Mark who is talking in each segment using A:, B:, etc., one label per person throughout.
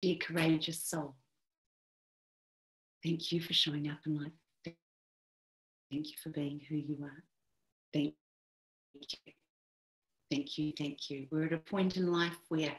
A: dear courageous soul. Thank you for showing up in life. Thank you for being who you are. Thank you. Thank you. Thank you. We're at a point in life where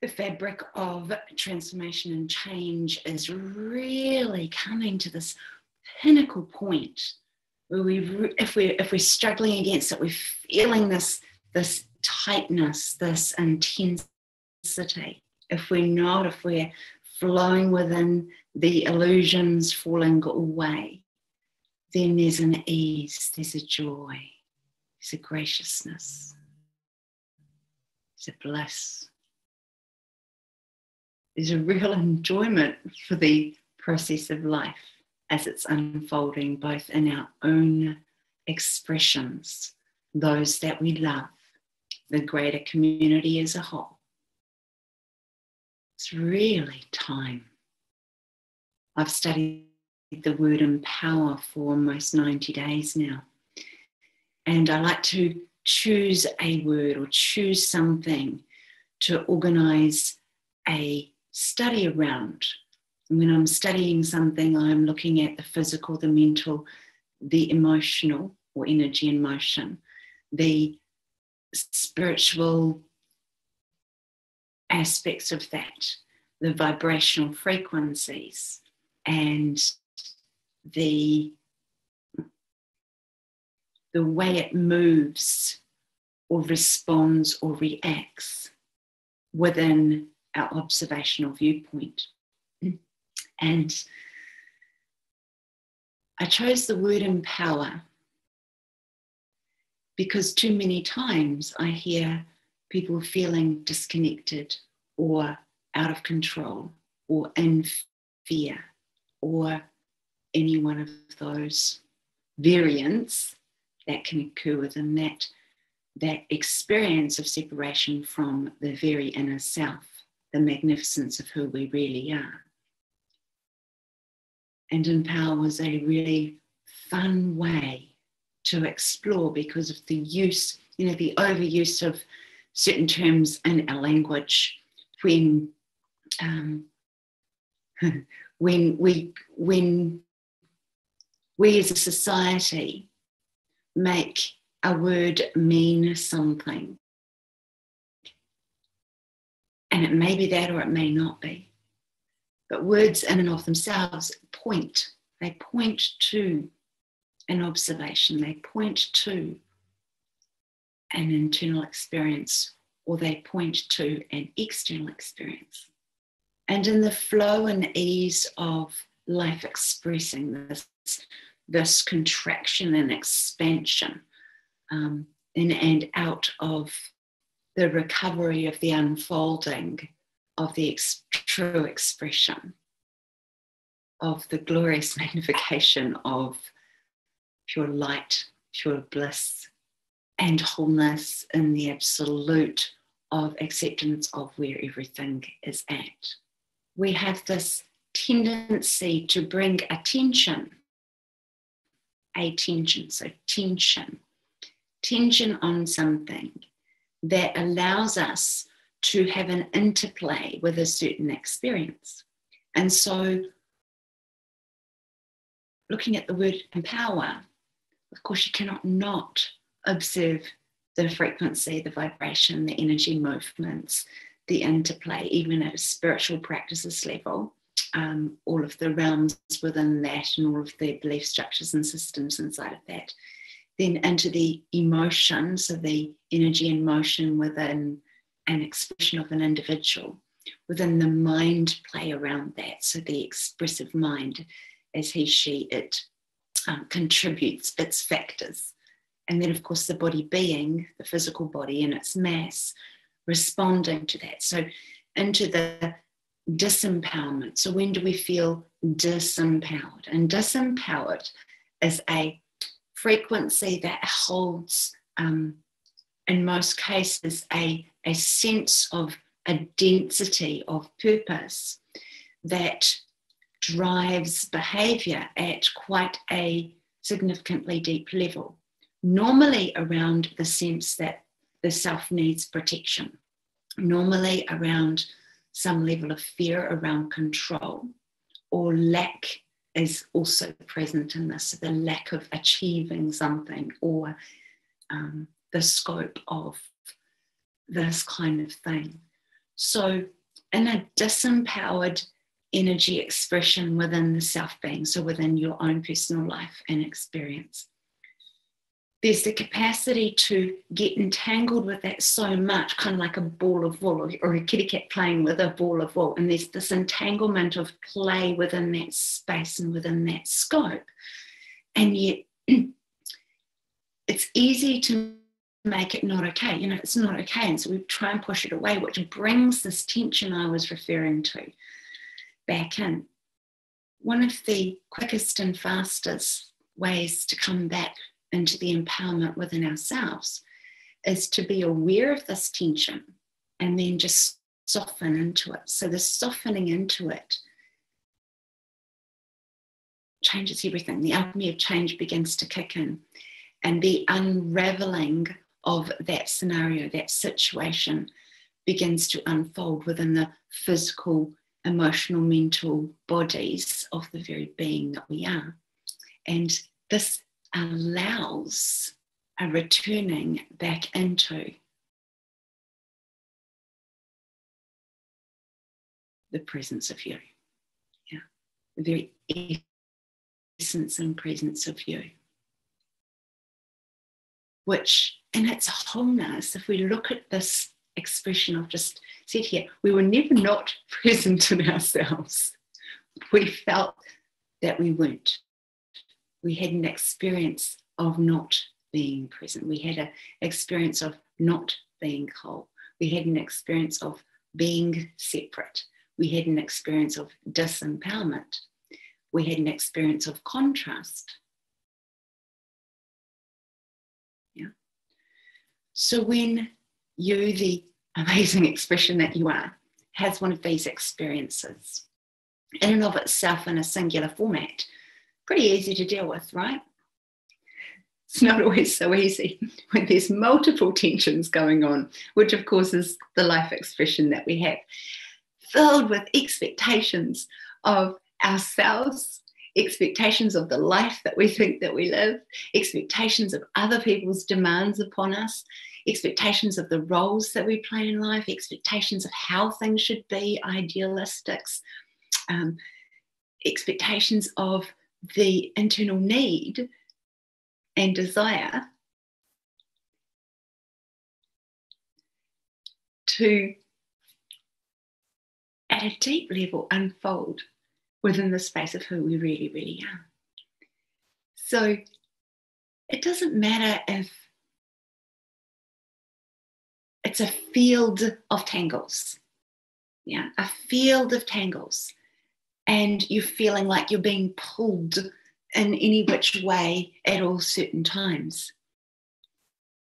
A: the fabric of transformation and change is really coming to this pinnacle point where if we're struggling against it, we're feeling this tightness, this intensity. If we're flowing within the illusions falling away, then there's an ease, there's a joy, there's a graciousness, there's a bliss. There's a real enjoyment for the process of life as it's unfolding, both in our own expressions, those that we love, the greater community as a whole. It's really time. I've studied the word empower for almost 90 days now. And I like to choose a word or choose something to organize a study around. And when I'm studying something, I'm looking at the physical, the mental, the emotional or energy and motion, the spiritual aspects of that, the vibrational frequencies, and the way it moves or responds or reacts within our observational viewpoint. And I chose the word empower because too many times I hear people feeling disconnected or out of control or in fear or any one of those variants that can occur within that experience of separation from the very inner self, the magnificence of who we really are. And empower was a really fun way to explore because of the use, the overuse of certain terms in our language when we as a society make a word mean something. And it may be that or it may not be. But words in and of themselves they point to an observation, they point to an internal experience, or they point to an external experience. And in the flow and ease of life expressing this contraction and expansion, in and out of the recovery of the unfolding of the true expression of the glorious magnification of pure light, pure bliss, and wholeness in the absolute of acceptance of where everything is at. We have this tendency to bring attention, tension on something that allows us to have an interplay with a certain experience. And so looking at the word empower, of course, you cannot not observe the frequency, the vibration, the energy movements, the interplay, even at a spiritual practices level, all of the realms within that and all of the belief structures and systems inside of that. Then into the emotion, so the energy and motion within an expression of an individual, within the mind play around that, so the expressive mind as he, she, it contributes its factors. And then, of course, the body being, the physical body and its mass, responding to that. So into the disempowerment. So when do we feel disempowered? And disempowered is a frequency that holds, in most cases, a sense of a density of purpose that drives behavior at quite a significantly deep level, normally around the sense that the self needs protection, normally around some level of fear around control, or lack is also present in this, so the lack of achieving something, or the scope of this kind of thing. So in a disempowered energy expression within the self-being, so within your own personal life and experience, there's the capacity to get entangled with that so much, kind of like a ball of wool, or a kitty cat playing with a ball of wool. And there's this entanglement of play within that space and within that scope. And yet it's easy to make it not okay. You know, it's not okay. And so we try and push it away, which brings this tension I was referring to back in. One of the quickest and fastest ways to come back into the empowerment within ourselves is to be aware of this tension and then just soften into it. So the softening into it changes everything. The alchemy of change begins to kick in, and the unraveling of that scenario, that situation, begins to unfold within the physical, emotional, mental bodies of the very being that we are. And this allows a returning back into the presence of you. Yeah, the very essence and presence of you. Which, in its wholeness, if we look at this expression I've just said here, we were never not present in ourselves. We felt that we weren't. We had an experience of not being present. We had an experience of not being whole. We had an experience of being separate. We had an experience of disempowerment. We had an experience of contrast. Yeah. So when you, the amazing expression that you are, has one of these experiences, in and of itself in a singular format, pretty easy to deal with, right? It's not always so easy when there's multiple tensions going on, which of course is the life expression that we have, filled with expectations of ourselves, expectations of the life that we think that we live, expectations of other people's demands upon us, expectations of the roles that we play in life, expectations of how things should be, idealistics, expectations of the internal need and desire to, at a deep level, unfold within the space of who we really, really are. So it doesn't matter if it's a field of tangles, yeah, a field of tangles, and you're feeling like you're being pulled in any which way at all certain times.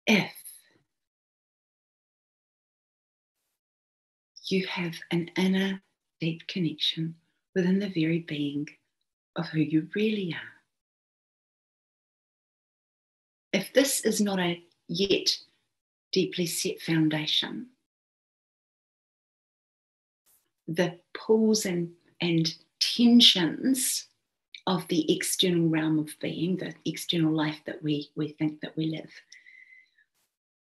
A: If you have an inner deep connection within the very being of who you really are. If this is not a yet deeply set foundation, the pulls and tensions of the external realm of being, the external life that we think that we live,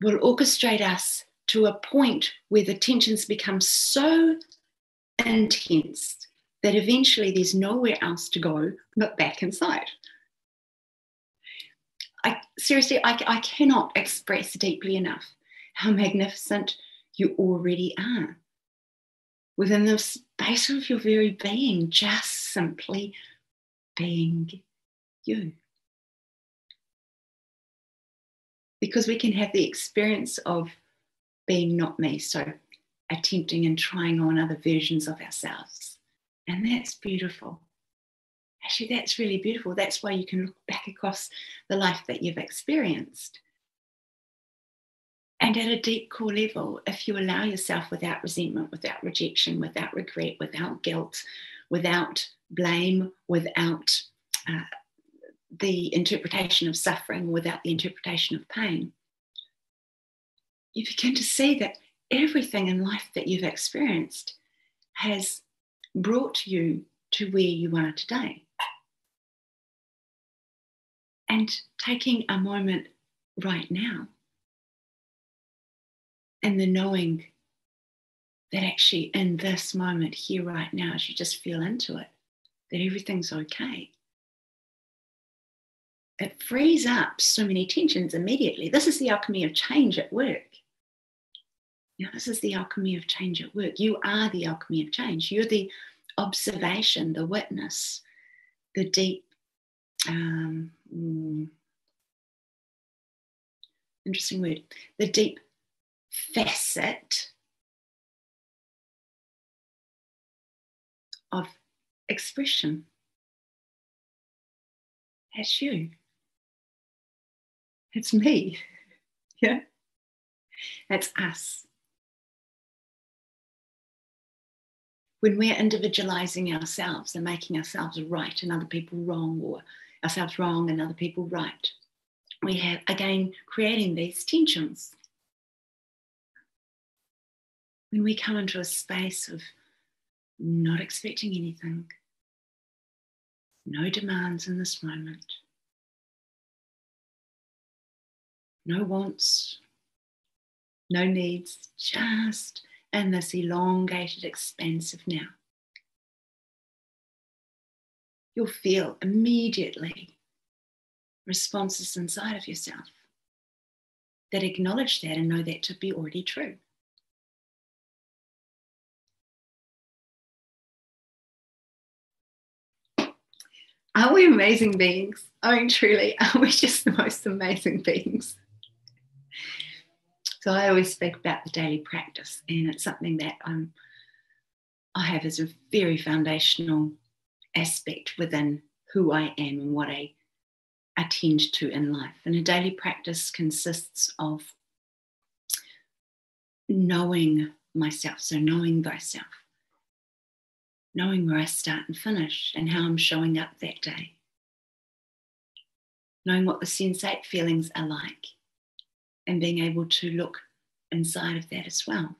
A: will orchestrate us to a point where the tensions become so intense that eventually there's nowhere else to go but back inside. I cannot express deeply enough how magnificent you already are within the space of your very being, just simply being you. Because we can have the experience of being not me, so attempting and trying on other versions of ourselves. And that's beautiful. Actually, that's really beautiful. That's why you can look back across the life that you've experienced. And at a deep core level, if you allow yourself, without resentment, without rejection, without regret, without guilt, without blame, without the interpretation of suffering, without the interpretation of pain, you begin to see that everything in life that you've experienced has brought you to where you are today. And taking a moment right now and the knowing that actually in this moment here right now, as you just feel into it, that everything's okay. It frees up so many tensions immediately. This is the alchemy of change at work. This is the alchemy of change at work. You are the alchemy of change. You're the observation, the witness, the deep, interesting word, the deep facet of expression. That's you. It's me. Yeah. That's us. When we're individualizing ourselves and making ourselves right and other people wrong, or ourselves wrong and other people right, we have, again, creating these tensions. When we come into a space of not expecting anything, no demands in this moment, no wants, no needs, just in this elongated expanse of now, you'll feel immediately responses inside of yourself that acknowledge that and know that to be already true. Are we amazing beings? I mean, truly, are we just the most amazing beings? So I always speak about the daily practice, and it's something that I have as a very foundational aspect within who I am and what I attend to in life. And a daily practice consists of knowing myself, so knowing thyself, knowing where I start and finish and how I'm showing up that day, knowing what the sensate feelings are like and being able to look inside of that as well,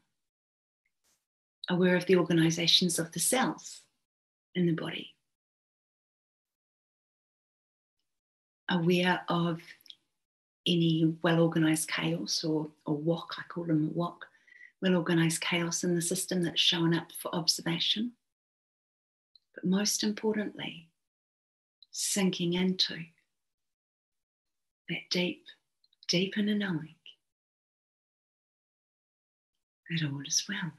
A: aware of the organizations of the cells in the body, aware of any well-organized chaos or wok, I call them a wok, well-organized chaos in the system that's shown up for observation. But most importantly, sinking into that deep inner knowing that all is well.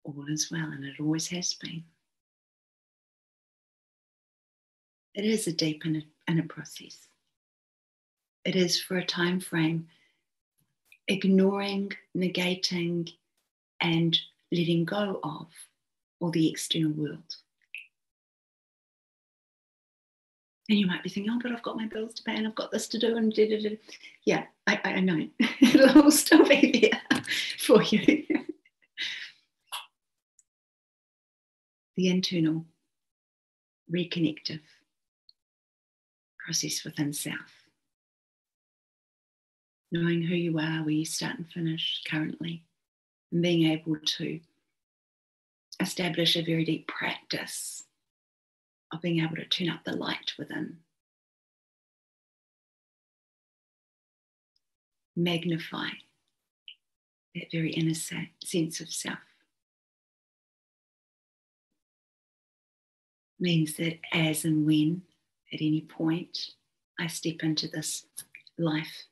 A: All is well, and it always has been. It is a deep inner process. It is for a time frame ignoring, negating, and letting go of all the external world. And you might be thinking, oh, but I've got my bills to pay and I've got this to do and da-da-da. Yeah, I know. It'll all still be there for you. The internal reconnective process within self. Knowing who you are, where you start and finish currently, and being able to establish a very deep practice of being able to turn up the light within. Magnify that very inner sense of self. Means that as and when, at any point, I step into this life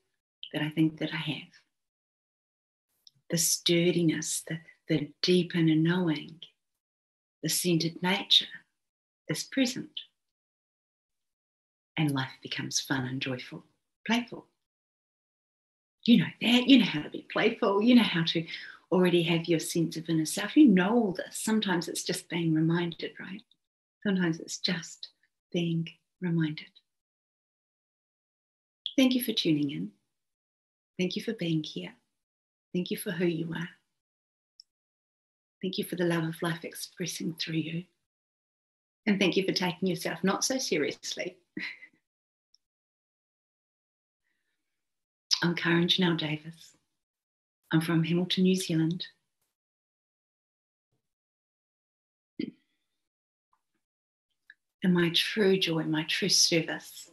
A: that I think that I have, the sturdiness, the deep inner knowing, the centered nature is present. And life becomes fun and joyful, playful. You know that, you know how to be playful, you know how to already have your sense of inner self. You know all this. Sometimes it's just being reminded, right? Sometimes it's just being reminded. Thank you for tuning in. Thank you for being here. Thank you for who you are. Thank you for the love of life expressing through you. And thank you for taking yourself not so seriously. I'm Karyn Davis. I'm from Hamilton, New Zealand. And my true joy, my true service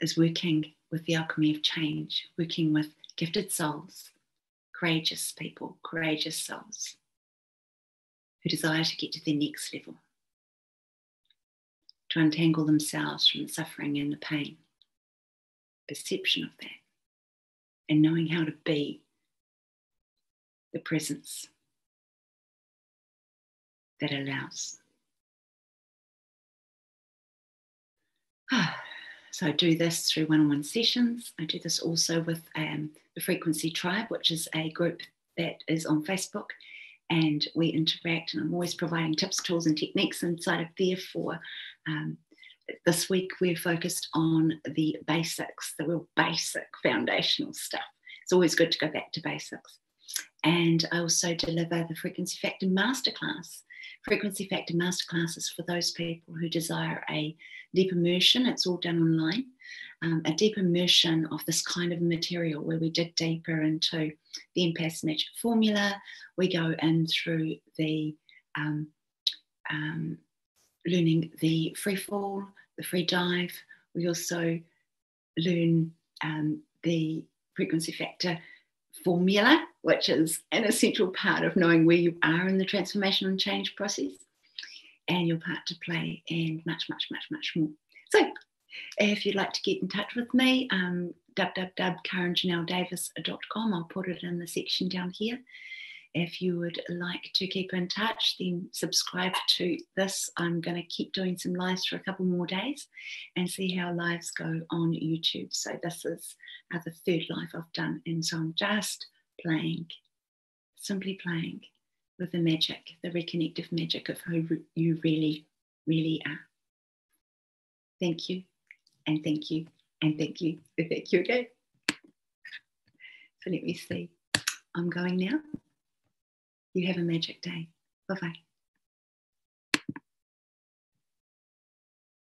A: is working with the alchemy of change, working with gifted souls, courageous people, courageous souls who desire to get to their next level, to untangle themselves from the suffering and the pain, perception of that, and knowing how to be the presence that allows. So I do this through one-on-one sessions. I do this also with the Frequency Tribe, which is a group that is on Facebook, and we interact, and I'm always providing tips, tools and techniques inside of there for this week we're focused on the basics, the real basic foundational stuff. It's always good to go back to basics. And I also deliver the Frequency Factor Masterclass. Frequency Factor Masterclass is for those people who desire a deep immersion. It's all done online. A deep immersion of this kind of material where we dig deeper into the Empath's Magic Formula. We go in through the learning the free fall, the free dive. We also learn the Frequency Factor Formula, which is an essential part of knowing where you are in the transformation and change process, and your part to play, and much, much, much, much more. So if you'd like to get in touch with me, www.karynjanelledavis.com. I'll put it in the section down here. If you would like to keep in touch, then subscribe to this. I'm going to keep doing some lives for a couple more days and see how lives go on YouTube. So this is the third live I've done. And so I'm just playing, simply playing with the magic, the reconnective magic of who you really, really are. Thank you, and thank you, and thank you, and thank you again. So let me see. I'm going now. You have a magic day. Bye-bye.